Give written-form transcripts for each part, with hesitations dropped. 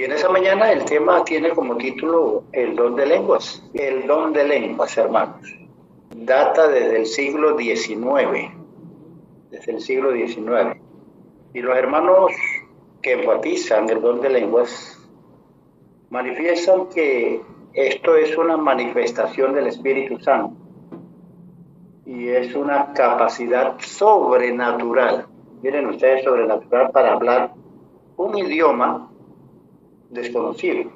Y en esa mañana el tema tiene como título el don de lenguas. El don de lenguas, hermanos, data desde el siglo XIX, desde el siglo XIX. Y los hermanos que enfatizan el don de lenguas manifiestan que esto es una manifestación del Espíritu Santo y es una capacidad sobrenatural. Miren ustedes, sobrenatural para hablar un idioma desconocido.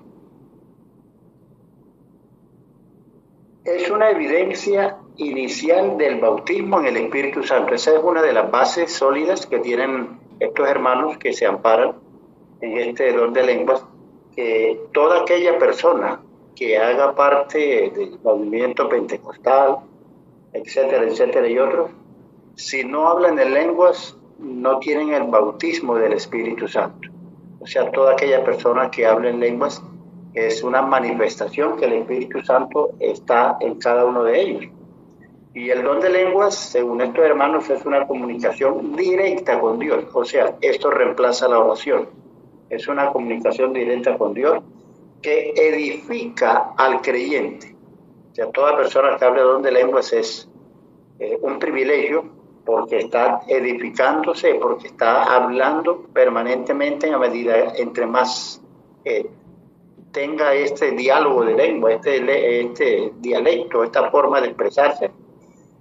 Es una evidencia inicial del bautismo en el Espíritu Santo. Esa es una de las bases sólidas que tienen estos hermanos que se amparan en este don de lenguas, que toda aquella persona que haga parte del movimiento pentecostal, etcétera, etcétera, y otros, si no hablan en lenguas, no tienen el bautismo del Espíritu Santo. O sea, toda aquella persona que habla en lenguas es una manifestación que el Espíritu Santo está en cada uno de ellos. Y el don de lenguas, según estos hermanos, es una comunicación directa con Dios. O sea, esto reemplaza la oración. Es una comunicación directa con Dios que edifica al creyente. O sea, toda persona que hable don de lenguas es un privilegio, porque está edificándose, porque está hablando permanentemente a medida, entre más tenga este diálogo de lengua, este dialecto, esta forma de expresarse,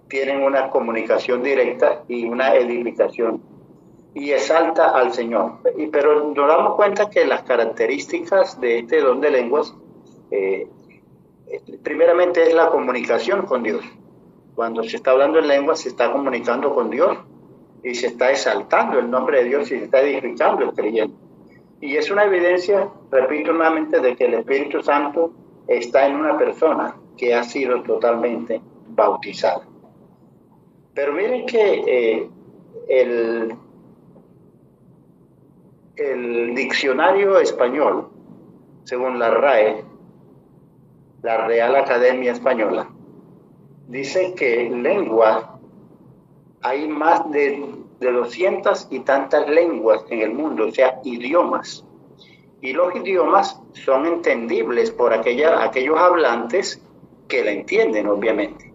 tienen una comunicación directa y una edificación y exalta al Señor. Pero nos damos cuenta que las características de este don de lenguas, primeramente es la comunicación con Dios. Cuando se está hablando en lengua, se está comunicando con Dios y se está exaltando el nombre de Dios y se está edificando el creyente. Y es una evidencia, repito nuevamente, de que el Espíritu Santo está en una persona que ha sido totalmente bautizada. Pero miren que el diccionario español, según la RAE, la Real Academia Española, dice que lengua, hay más de 200 y tantas lenguas en el mundo, o sea, idiomas. Y los idiomas son entendibles por aquellos hablantes que la entienden, obviamente.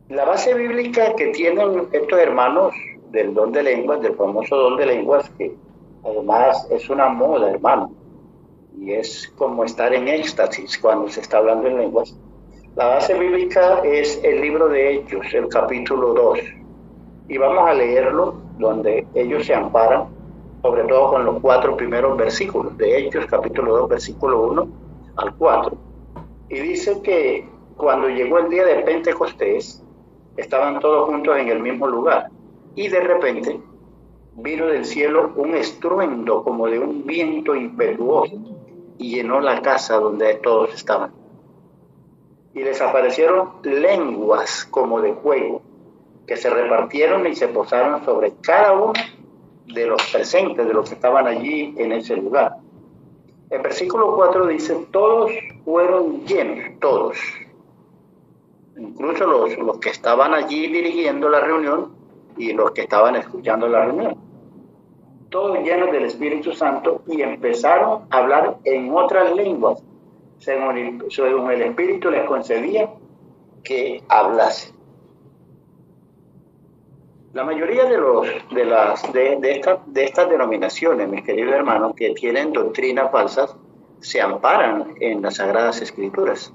La base bíblica que tienen estos hermanos del don de lenguas, del famoso don de lenguas, que además es una moda, hermano, y es como estar en éxtasis cuando se está hablando en lenguas. La base bíblica es el libro de Hechos, el capítulo 2, y vamos a leerlo donde ellos se amparan, sobre todo con los 4 primeros versículos de Hechos, capítulo 2, versículo 1 al 4. Y dice que cuando llegó el día de Pentecostés, estaban todos juntos en el mismo lugar, y de repente vino del cielo un estruendo como de un viento impetuoso y llenó la casa donde todos estaban. Y les aparecieron lenguas como de fuego, que se repartieron y se posaron sobre cada uno de los presentes, de los que estaban allí en ese lugar. El versículo 4 dice, todos fueron llenos, todos. Incluso los que estaban allí dirigiendo la reunión y los que estaban escuchando la reunión. Todos llenos del Espíritu Santo y empezaron a hablar en otras lenguas, según el Espíritu les concedía que hablase. La mayoría de estas denominaciones, mis queridos hermanos, que tienen doctrinas falsas, se amparan en las Sagradas Escrituras.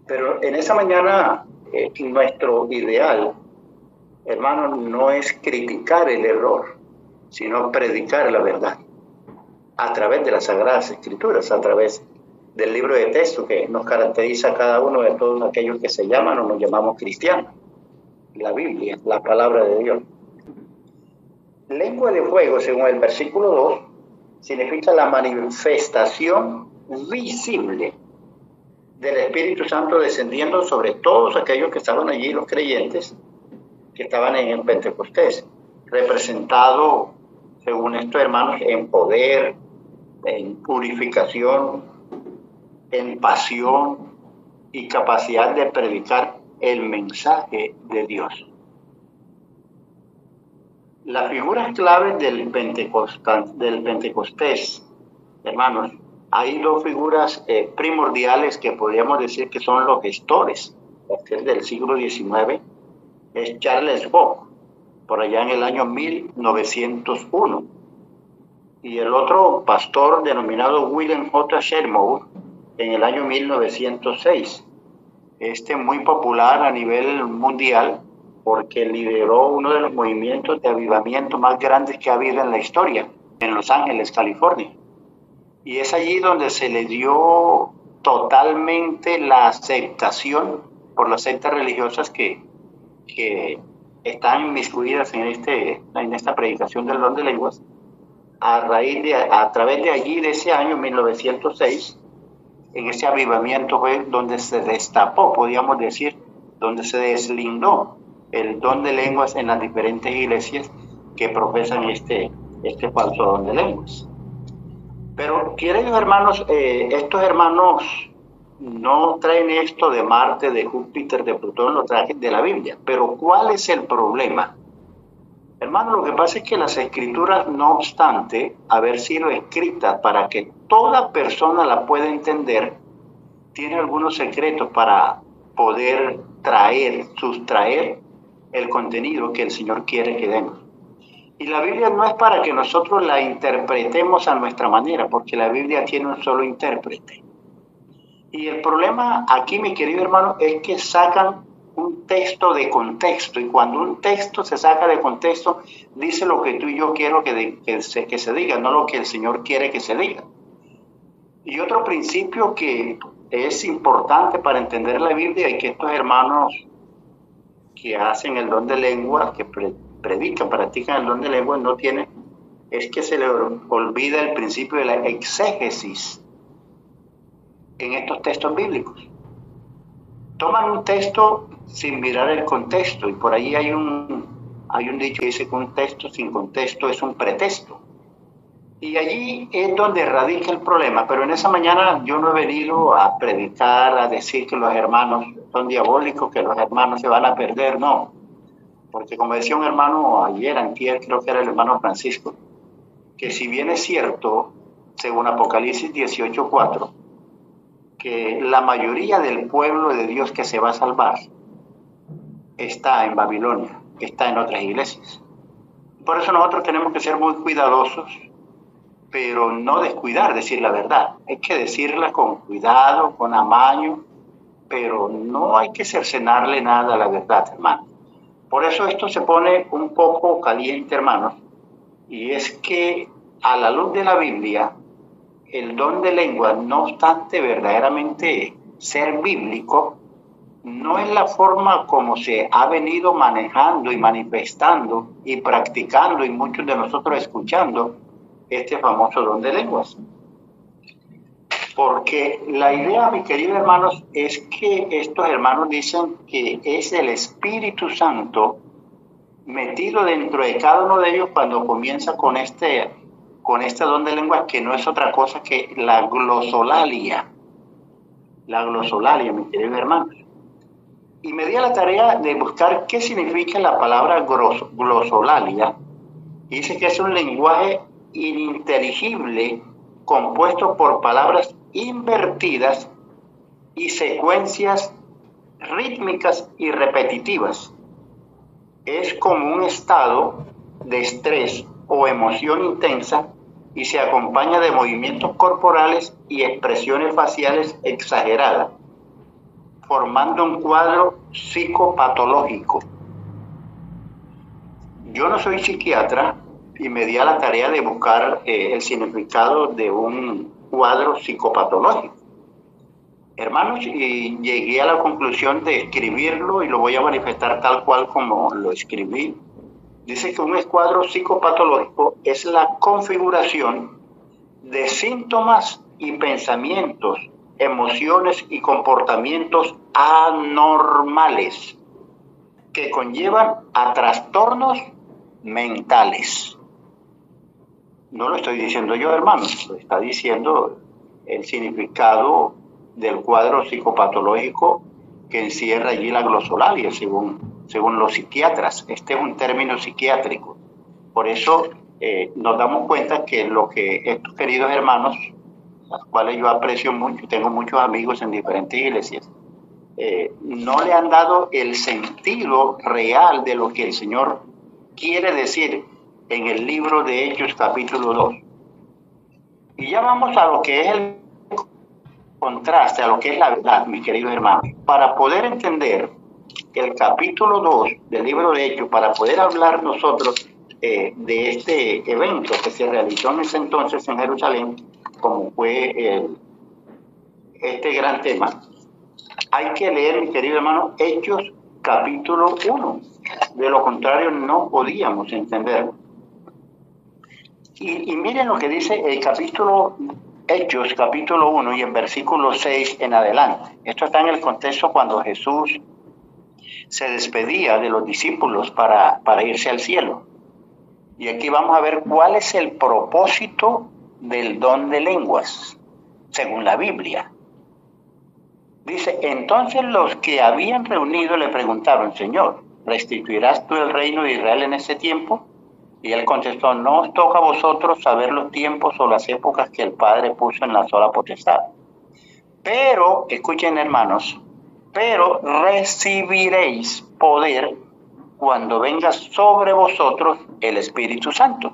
Pero en esa mañana, nuestro ideal, hermano, no es criticar el error, sino predicar la verdad a través de las Sagradas Escrituras, a través del libro de texto que nos caracteriza a cada uno de todos aquellos que se llaman o nos llamamos cristianos. La Biblia, la palabra de Dios. Lengua de fuego, según el versículo 2, significa la manifestación visible del Espíritu Santo descendiendo sobre todos aquellos que estaban allí, los creyentes que estaban en el Pentecostés, representado, según estos hermanos, en poder, en purificación, en pasión y capacidad de predicar el mensaje de Dios. Las figuras claves del Pentecostés, hermanos, hay dos figuras primordiales que podríamos decir que son los gestores del siglo XIX. Es Charles Bok, por allá en el año 1901, y el otro pastor denominado William J. Seymour en el año 1906. Muy popular a nivel mundial porque lideró uno de los movimientos de avivamiento más grandes que ha habido en la historia, en Los Ángeles, California. Y es allí donde se le dio totalmente la aceptación por las sectas religiosas que están inmiscuidas en esta predicación del don de lenguas. A través de allí, de ese año 1906, en ese avivamiento fue donde se destapó, podríamos decir, donde se deslindó el don de lenguas en las diferentes iglesias que profesan este falso don de lenguas. Pero, queridos hermanos, estos hermanos no traen esto de Marte, de Júpiter, de Plutón, lo traen de la Biblia. Pero, ¿cuál es el problema? Hermano, lo que pasa es que las escrituras, no obstante haber sido escritas para que toda persona la pueda entender, tiene algunos secretos para poder sustraer el contenido que el Señor quiere que demos. Y la Biblia no es para que nosotros la interpretemos a nuestra manera, porque la Biblia tiene un solo intérprete. Y el problema aquí, mi querido hermano, es que sacan un texto de contexto, y cuando un texto se saca de contexto, dice lo que tú y yo quiero que se diga, no lo que el Señor quiere que se diga. Y otro principio que es importante para entender la Biblia, y que estos hermanos que hacen el don de lengua, que practican el don de lengua, no tienen, es que se les olvida el principio de la exégesis en estos textos bíblicos. Toman un texto sin mirar el contexto, y por ahí hay un dicho que dice que un texto sin contexto es un pretexto. Y allí es donde radica el problema. Pero en esa mañana yo no he venido a predicar, a decir que los hermanos son diabólicos, que los hermanos se van a perder, no. Porque como decía un hermano antier, creo que era el hermano Francisco, que si bien es cierto, según Apocalipsis 18:4, que la mayoría del pueblo de Dios que se va a salvar está en Babilonia, está en otras iglesias. Por eso nosotros tenemos que ser muy cuidadosos, pero no descuidar decir la verdad. Hay que decirla con cuidado, con amaño, pero no hay que cercenarle nada a la verdad, hermano. Por eso esto se pone un poco caliente, hermanos, y es que a la luz de la Biblia, el don de lengua, no obstante verdaderamente ser bíblico, no es la forma como se ha venido manejando y manifestando y practicando, y muchos de nosotros escuchando este famoso don de lenguas. Porque la idea, mis queridos hermanos, es que estos hermanos dicen que es el Espíritu Santo metido dentro de cada uno de ellos cuando comienza con este don de lenguas, que no es otra cosa que la glosolalia. La glosolalia, mis queridos hermanos. Y me di a la tarea de buscar qué significa la palabra glosolalia. Dice que es un lenguaje ininteligible compuesto por palabras invertidas y secuencias rítmicas y repetitivas. Es como un estado de estrés o emoción intensa y se acompaña de movimientos corporales y expresiones faciales exageradas, formando un cuadro psicopatológico. Yo no soy psiquiatra y me di a la tarea de buscar el significado de un cuadro psicopatológico. Hermanos, y llegué a la conclusión de escribirlo, y lo voy a manifestar tal cual como lo escribí. Dice que un cuadro psicopatológico es la configuración de síntomas y pensamientos, emociones y comportamientos anormales que conllevan a trastornos mentales. No lo estoy diciendo yo, hermanos, lo está diciendo el significado del cuadro psicopatológico que encierra allí la glosolalia, según los psiquiatras. Este es un término psiquiátrico. Por eso nos damos cuenta que lo que estos queridos hermanos, los cuales yo aprecio mucho, tengo muchos amigos en diferentes iglesias, no le han dado el sentido real de lo que el Señor quiere decir en el libro de Hechos capítulo 2. Y ya vamos a lo que es el contraste, a lo que es la verdad, mis queridos hermanos. Para poder entender el capítulo 2 del libro de Hechos, para poder hablar nosotros de este evento que se realizó en ese entonces en Jerusalén, como fue este gran tema, hay que leer, mi querido hermano, Hechos capítulo 1. De lo contrario, no podíamos entenderlo. Y miren lo que dice el capítulo Hechos, capítulo 1, y en versículo 6 en adelante. Esto está en el contexto cuando Jesús se despedía de los discípulos para irse al cielo. Y aquí vamos a ver cuál es el propósito del don de lenguas, según la Biblia. Dice, entonces los que habían reunido le preguntaron, Señor, ¿restituirás tú el reino de Israel en ese tiempo? Y él contestó, no os toca a vosotros saber los tiempos o las épocas que el Padre puso en la sola potestad. Pero, escuchen hermanos, pero recibiréis poder cuando venga sobre vosotros el Espíritu Santo.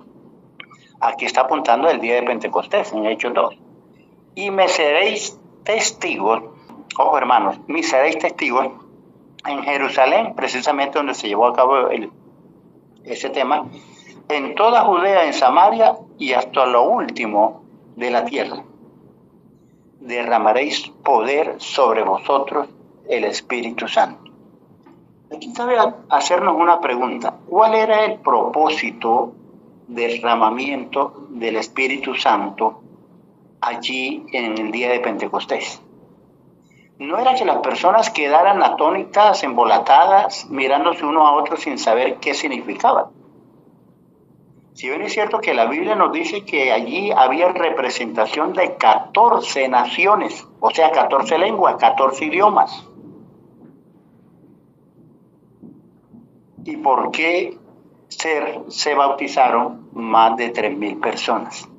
Aquí está apuntando el día de Pentecostés, en Hechos 2. Y me seréis testigos, ojo hermanos, me seréis testigos en Jerusalén, precisamente donde se llevó a cabo ese tema, en toda Judea, en Samaria y hasta lo último de la tierra. Derramaréis poder sobre vosotros el Espíritu Santo. Aquí cabe hacernos una pregunta. ¿Cuál era el propósito del derramamiento del Espíritu Santo allí en el día de Pentecostés? No era que las personas quedaran atónitas, embolatadas, mirándose uno a otro sin saber qué significaba. Si bien es cierto que la Biblia nos dice que allí había representación de 14 naciones, o sea, 14 lenguas, 14 idiomas. ¿Y por qué se bautizaron más de 3,000 personas?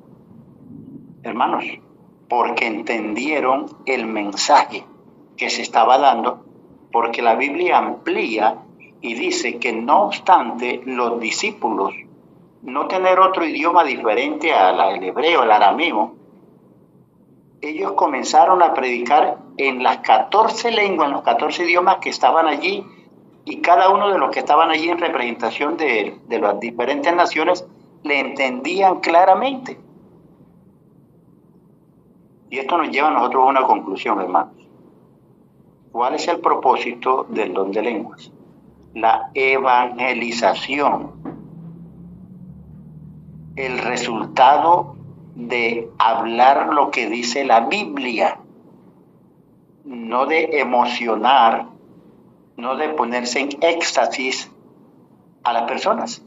Hermanos, porque entendieron el mensaje que se estaba dando, porque la Biblia amplía y dice que no obstante los discípulos no tener otro idioma diferente al hebreo, al arameo, ellos comenzaron a predicar en las 14 lenguas, en los 14 idiomas que estaban allí, y cada uno de los que estaban allí en representación de las diferentes naciones le entendían claramente. Y esto nos lleva a nosotros a una conclusión, hermanos. ¿Cuál es el propósito del don de lenguas? La evangelización. El resultado de hablar lo que dice la Biblia, no de emocionar, no de ponerse en éxtasis a las personas.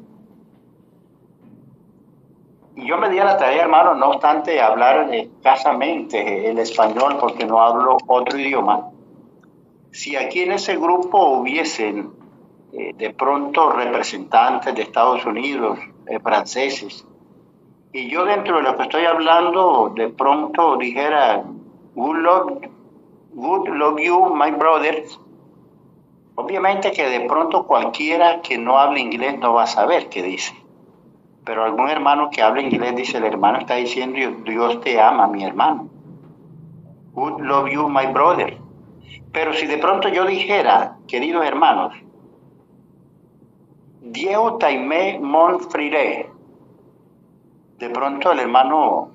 Y yo me di a la tarea, hermano, no obstante hablar escasamente el español porque no hablo otro idioma. Si aquí en ese grupo hubiesen de pronto representantes de Estados Unidos, franceses, y yo dentro de lo que estoy hablando de pronto dijera good love you my brothers, obviamente que de pronto cualquiera que no hable inglés no va a saber qué dice, pero algún hermano que hable inglés dice, el hermano está diciendo Dios te ama, mi hermano, good love you my brother. Pero si de pronto yo dijera, queridos hermanos, Dieu t'aime mon frère, de pronto el hermano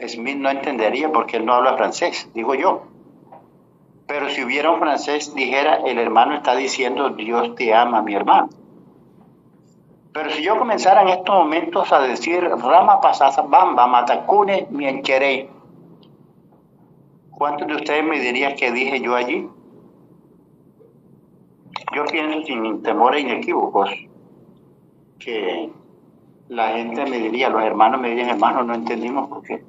Smith no entendería porque él no habla francés, digo yo. Pero si hubiera un francés, dijera, el hermano está diciendo, Dios te ama, mi hermano. Pero si yo comenzara en estos momentos a decir, Rama pasasa bamba, matacune, mienqueré, ¿cuántos de ustedes me dirían que dije yo allí? Yo pienso sin temores inequívocos que la gente me diría, los hermanos me dirían, hermanos, no entendimos por qué.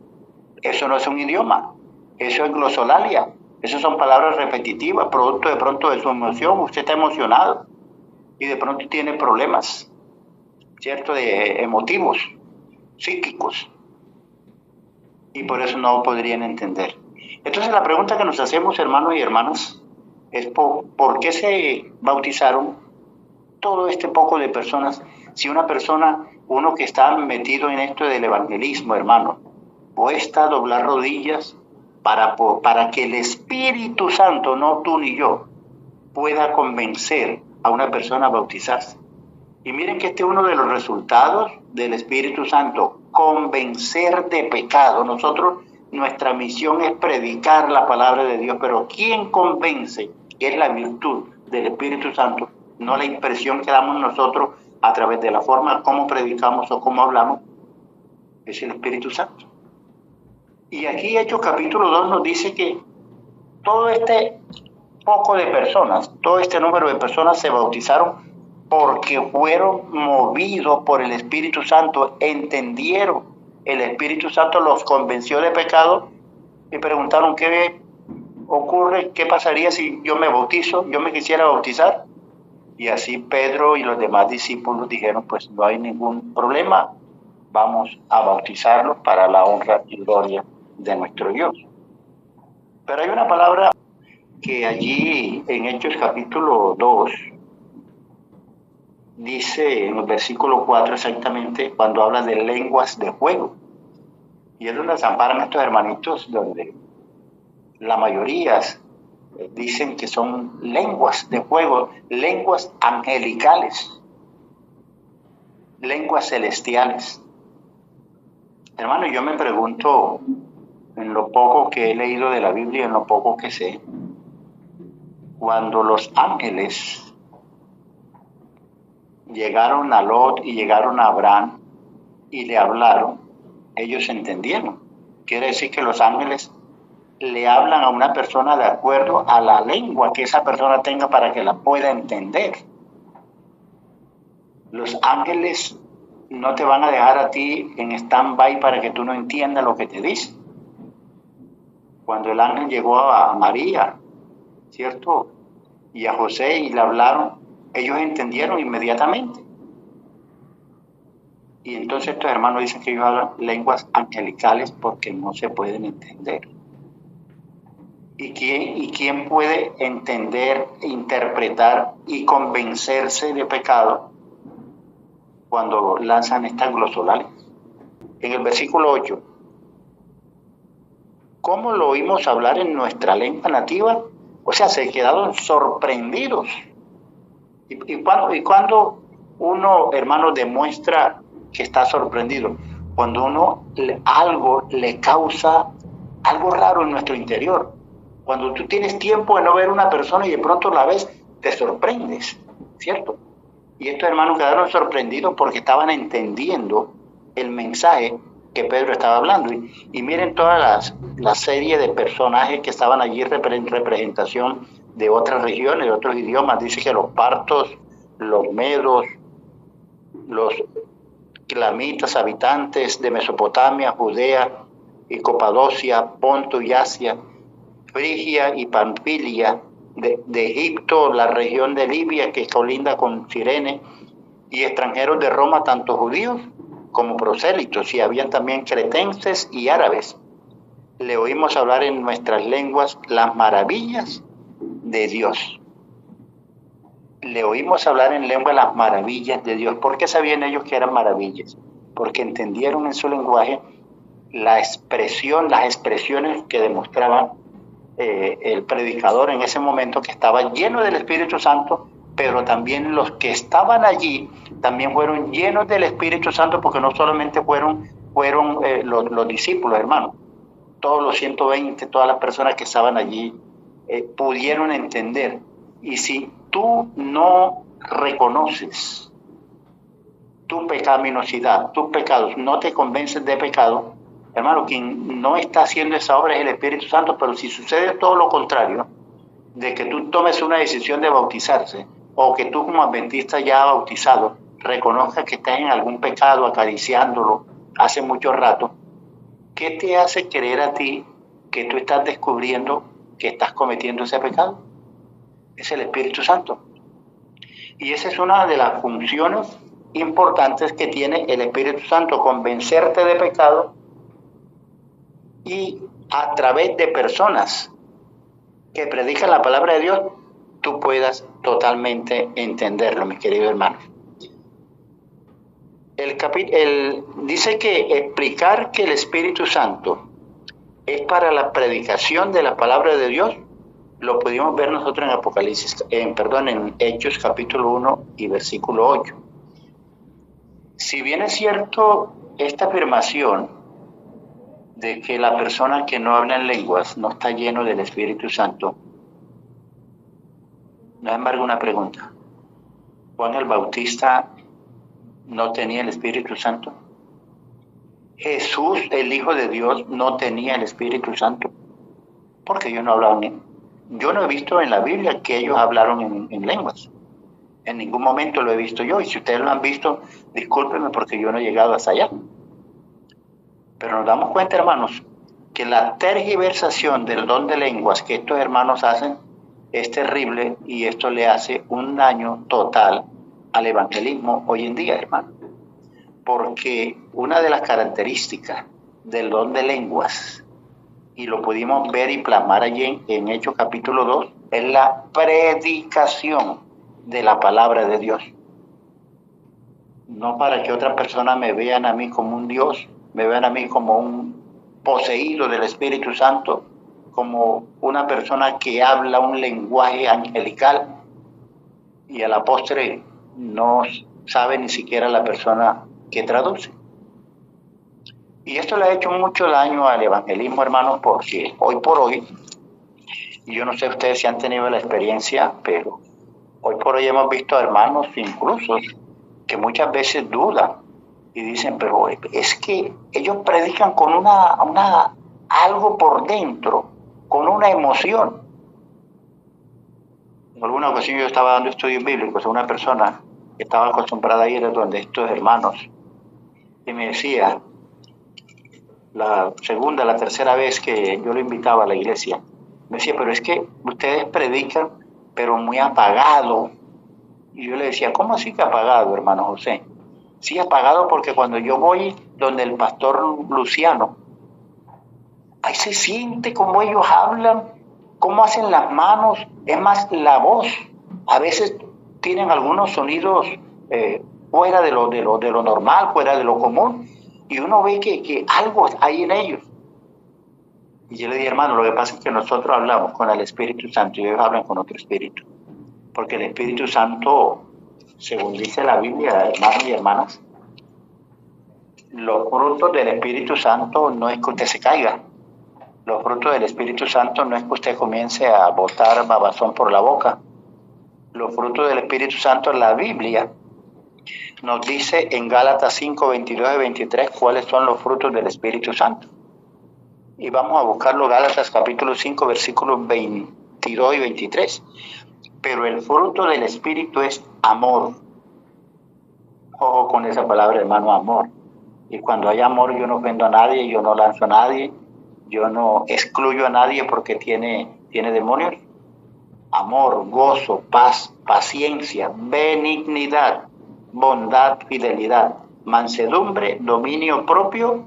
Eso no es un idioma, eso es glosolalia, eso son palabras repetitivas, producto de pronto de su emoción, usted está emocionado y de pronto tiene problemas. ¿cierto?, de emotivos, psíquicos, y por eso no podrían entender. Entonces la pregunta que nos hacemos, hermanos y hermanas, es ¿por qué se bautizaron todo este poco de personas? Si una persona, uno que está metido en esto del evangelismo, hermano, cuesta doblar rodillas para que el Espíritu Santo, no tú ni yo, pueda convencer a una persona a bautizarse. Y miren que este es uno de los resultados del Espíritu Santo, convencer de pecado. Nosotros, nuestra misión es predicar la palabra de Dios, pero ¿quién convence? Que es la virtud del Espíritu Santo, no la impresión que damos nosotros a través de la forma como predicamos o como hablamos, es el Espíritu Santo. Y aquí Hechos capítulo 2 nos dice que todo este poco de personas, todo este número de personas se bautizaron porque fueron movidos por el Espíritu Santo, entendieron, el Espíritu Santo los convenció de pecado y preguntaron qué ocurre, qué pasaría si yo me bautizo, yo me quisiera bautizar. Y así Pedro y los demás discípulos dijeron, pues no hay ningún problema, vamos a bautizarlos para la honra y gloria de nuestro Dios. Pero hay una palabra que allí en Hechos capítulo 2 dice en el versículo 4 exactamente, cuando habla de lenguas de fuego. Y es donde se amparan estos hermanitos, donde la mayoría dicen que son lenguas de fuego, lenguas angelicales, lenguas celestiales. Hermano, yo me pregunto, en lo poco que he leído de la Biblia, en lo poco que sé, cuando los ángeles llegaron a Lot y llegaron a Abraham y le hablaron, ellos entendieron. Quiere decir que los ángeles le hablan a una persona de acuerdo a la lengua que esa persona tenga para que la pueda entender. Los ángeles no te van a dejar a ti en stand-by para que tú no entiendas lo que te dice. Cuando el ángel llegó a María, ¿cierto?, y a José y le hablaron, ellos entendieron inmediatamente. Y entonces estos hermanos dicen que ellos hablan lenguas angelicales porque no se pueden entender. ¿Y quién puede entender, interpretar y convencerse de pecado cuando lanzan estas glosolales? En el versículo 8, ¿cómo lo oímos hablar en nuestra lengua nativa? O sea, se quedaron sorprendidos. ¿Y cuando uno, hermano, demuestra que está sorprendido? Cuando algo le causa algo raro en nuestro interior. Cuando tú tienes tiempo de no ver a una persona y de pronto la ves, te sorprendes, ¿cierto? Y estos hermanos quedaron sorprendidos porque estaban entendiendo el mensaje que Pedro estaba hablando. Y miren toda la serie de personajes que estaban allí en representación de otras regiones, de otros idiomas. Dice que los partos, los medos, los elamitas, habitantes de Mesopotamia, Judea y Capadocia, Ponto y Asia, Frigia y Panfilia, de Egipto, la región de Libia que colinda con Cirene, y extranjeros de Roma, tanto judíos como prosélitos, y habían también cretenses y árabes. Le oímos hablar en nuestras lenguas las maravillas de Dios. Le oímos hablar en lengua las maravillas de Dios. ¿Por qué sabían ellos que eran maravillas? Porque entendieron en su lenguaje las expresiones que demostraba el predicador en ese momento, que estaba lleno del Espíritu Santo, pero también los que estaban allí también fueron llenos del Espíritu Santo, porque no solamente fueron los discípulos, hermanos, todos los 120, todas las personas que estaban allí pudieron entender. Y si tú no reconoces tu pecaminosidad, tus pecados, no te convences de pecado, hermano, quien no está haciendo esa obra es el Espíritu Santo. Pero si sucede todo lo contrario, de que tú tomes una decisión de bautizarse, o que tú como adventista ya bautizado reconozcas que estás en algún pecado acariciándolo hace mucho rato, ¿qué te hace creer a ti que tú estás descubriendo que estás cometiendo ese pecado? Es el Espíritu Santo. Y esa es una de las funciones importantes que tiene el Espíritu Santo: convencerte de pecado y a través de personas que predican la palabra de Dios, tú puedas totalmente entenderlo, mis queridos hermanos. Dice que explicar que el Espíritu Santo es para la predicación de la palabra de Dios, lo pudimos ver nosotros en Hechos capítulo 1 y versículo 8. Si bien es cierto esta afirmación de que la persona que no habla en lenguas no está lleno del Espíritu Santo, no es embargo una pregunta: ¿Juan el Bautista no tenía el Espíritu Santo? ¿Jesús, el Hijo de Dios, no tenía el Espíritu Santo? Porque ellos no hablaban. Yo no he visto en la Biblia que ellos hablaron en lenguas. En ningún momento lo he visto yo. Y si ustedes lo han visto, discúlpenme porque yo no he llegado hasta allá. Pero nos damos cuenta, hermanos, que la tergiversación del don de lenguas que estos hermanos hacen es terrible, y esto le hace un daño total al evangelismo hoy en día, hermano. Porque una de las características del don de lenguas, y lo pudimos ver y plasmar allí en Hechos capítulo 2, es la predicación de la palabra de Dios. No para que otras personas me vean a mí como un Dios, me vean a mí como un poseído del Espíritu Santo, como una persona que habla un lenguaje angelical y a la postre no sabe ni siquiera la persona que traduce. Y esto le ha hecho mucho daño al evangelismo, hermanos, porque hoy por hoy, y yo no sé ustedes si han tenido la experiencia, pero hoy por hoy hemos visto a hermanos incluso que muchas veces dudan y dicen, pero es que ellos predican con algo por dentro, con una emoción. En alguna ocasión yo estaba dando estudios bíblicos a una persona que estaba acostumbrada a ir donde estos hermanos, y me decía, la tercera vez que yo lo invitaba a la iglesia, me decía, pero es que ustedes predican, pero muy apagado. Y yo le decía, ¿cómo así que apagado, hermano José? Sí, apagado porque cuando yo voy donde el pastor Luciano, ahí se siente cómo ellos hablan, cómo hacen las manos, es más, la voz. A veces tienen algunos sonidos fuera de lo normal, fuera de lo común, y uno ve que algo hay en ellos. Y yo le dije, hermano, lo que pasa es que nosotros hablamos con el Espíritu Santo y ellos hablan con otro espíritu. Porque el Espíritu Santo, según dice la Biblia, hermanos y hermanas, los frutos del Espíritu Santo no es que usted se caiga. Los frutos del Espíritu Santo no es que usted comience a botar babazón por la boca. Los frutos del Espíritu Santo, en la Biblia nos dice en Gálatas 5, 22 y 23 cuáles son los frutos del Espíritu Santo. Y vamos a buscarlo, Gálatas capítulo 5, versículos 22 y 23. Pero el fruto del Espíritu es amor. Ojo con esa palabra, hermano, amor. Y cuando hay amor, yo no ofendo a nadie, yo no lanzo a nadie, yo no excluyo a nadie porque tiene demonios. Amor, gozo, paz, paciencia, benignidad, bondad, fidelidad, mansedumbre, dominio propio.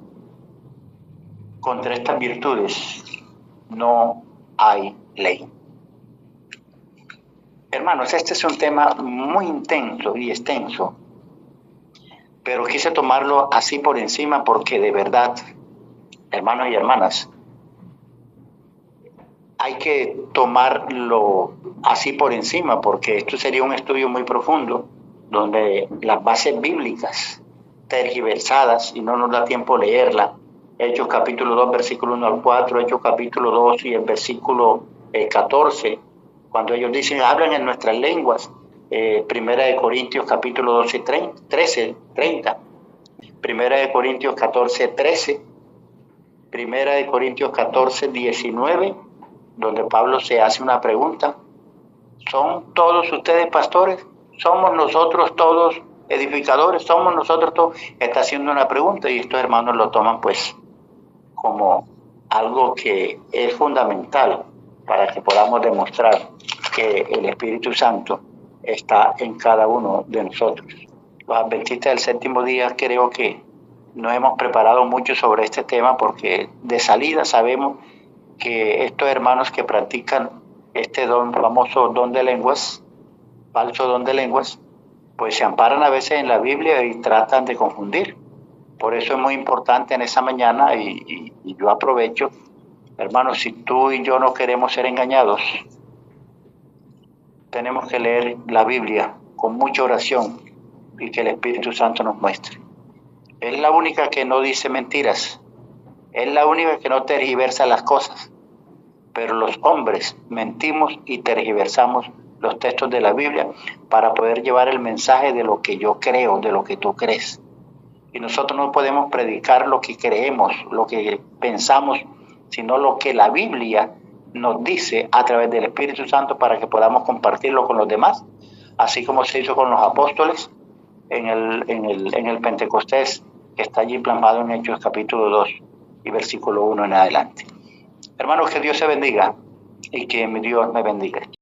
Contra estas virtudes no hay ley. Hermanos, este es un tema muy intenso y extenso, pero quise tomarlo así por encima porque de verdad, hermanos y hermanas, hay que tomarlo así por encima porque esto sería un estudio muy profundo donde las bases bíblicas tergiversadas, y no nos da tiempo leerla, Hechos capítulo 2, versículo 1 al 4, Hechos capítulo 2 y el versículo 14, cuando ellos dicen, hablan en nuestras lenguas, Primera de Corintios capítulo 12, 13, 30, Primera de Corintios 14, 13, Primera de Corintios 14, 19, donde Pablo se hace una pregunta, ¿son todos ustedes pastores? ¿Somos nosotros todos edificadores? ¿Somos nosotros todos? Está haciendo una pregunta y estos hermanos lo toman pues como algo que es fundamental para que podamos demostrar que el Espíritu Santo está en cada uno de nosotros. los adventistas del séptimo día creo que no hemos preparado mucho sobre este tema, porque de salida sabemos que estos hermanos que practican este famoso don de lenguas, falso don de lenguas, pues se amparan a veces en la Biblia y tratan de confundir. Por eso es muy importante en esa mañana, y yo aprovecho, hermanos, si tú y yo no queremos ser engañados, tenemos que leer la Biblia con mucha oración y que el Espíritu Santo nos muestre. Es la única que no dice mentiras, es la única que no tergiversa las cosas, pero los hombres mentimos y tergiversamos los textos de la Biblia para poder llevar el mensaje de lo que yo creo, de lo que tú crees. Y nosotros no podemos predicar lo que creemos, lo que pensamos, sino lo que la Biblia nos dice a través del Espíritu Santo, para que podamos compartirlo con los demás, así como se hizo con los apóstoles en el Pentecostés, que está allí plasmado en Hechos capítulo 2 y versículo 1 en adelante. Hermanos, que Dios se bendiga y que mi Dios me bendiga.